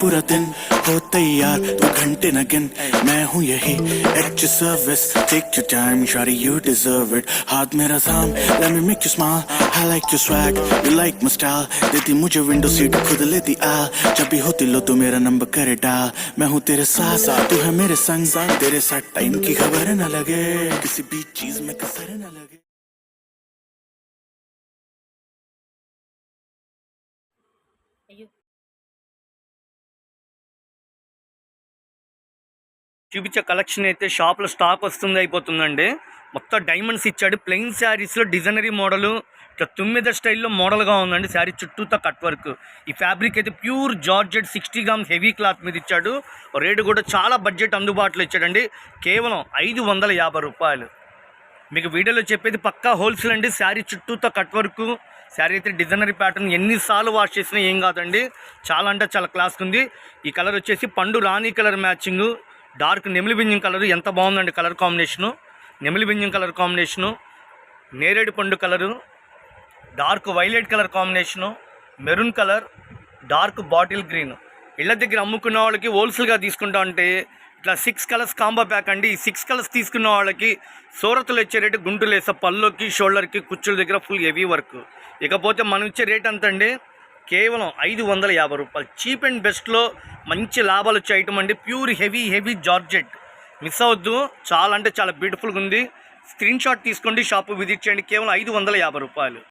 पूरा दिन हो तैयार 2 घंटे न गिन मैं हूँ यही at your service take your time shawty you deserve it हाथ मेरा थाम let me make you smile I like your swag you like my style देती मुझे विंडो सीट खुद लेती आ जब भी होती लो तो मेरा नंबर करे डाल मैं हूँ तेरे साथ तू है मेरे संग तेरे साथ टाइम की खबर न लगे किसी भी चीज में कसर न लगे చూపించే కలెక్షన్ అయితే షాప్లో స్టాక్ వస్తుంది అయిపోతుందండి. మొత్తం డైమండ్స్ ఇచ్చాడు. ప్లెయిన్ శారీస్లో డిజైనరీ మోడలు ఇట్లా 9 స్టైల్లో మోడల్గా ఉందండి. శారీ చుట్టూతో కట్ వర్క్. ఈ ఫ్యాబ్రిక్ అయితే pure georgette 60 grams heavy cloth మీద ఇచ్చాడు. రేటు కూడా చాలా బడ్జెట్ అందుబాటులో ఇచ్చాడండి. కేవలం 550 రూపాయలు. మీకు వీడియోలో చెప్పేది పక్కా హోల్సేల్ అండి. శారీ చుట్టూతో కట్ వర్క్. శారీ అయితే డిజైనరీ ప్యాటర్న్ ఎన్నిసార్లు వాష్ చేసినా ఏం కాదండి. చాలా అంటే చాలా క్లాస్ ఉంది. ఈ కలర్ వచ్చేసి పండు రాణి కలర్ మ్యాచింగ్ డార్క్ నెమిలి బింజం కలర్ ఎంత బాగుందండి. కలర్ కాంబినేషను నెమిలి బింజం కలర్ కాంబినేషను, నేరేడు పండు colour, dark violet colour combination, maroon colour, dark bottle green. ఇళ్ళ దగ్గర అమ్ముకున్న వాళ్ళకి హోల్సేల్గా తీసుకుంటా అంటే ఇట్లా 6 కలర్స్ కాంబో ప్యాక్ అండి. ఈ 6 కలర్స్ తీసుకున్న వాళ్ళకి సూరత్లో ఇచ్చే రేటు గుంటూరు వేసే పల్లోకి షోల్డర్కి కుచ్చుల దగ్గర ఫుల్ హెవీ వర్క్. ఇకపోతే మనం ఇచ్చే రేట్ ఎంత అండి? కేవలం 550 రూపాయలు. చీప్ అండ్ బెస్ట్లో మంచి లాభాలు వచ్చే ఐటమ్ అండి. Pure heavy georgette. మిస్ అవద్దు. చాలా అంటే చాలా బ్యూటిఫుల్గా ఉంది. స్క్రీన్ షాట్ తీసుకోండి. షాపు విజిట్ చేయండి. కేవలం 550 రూపాయలు.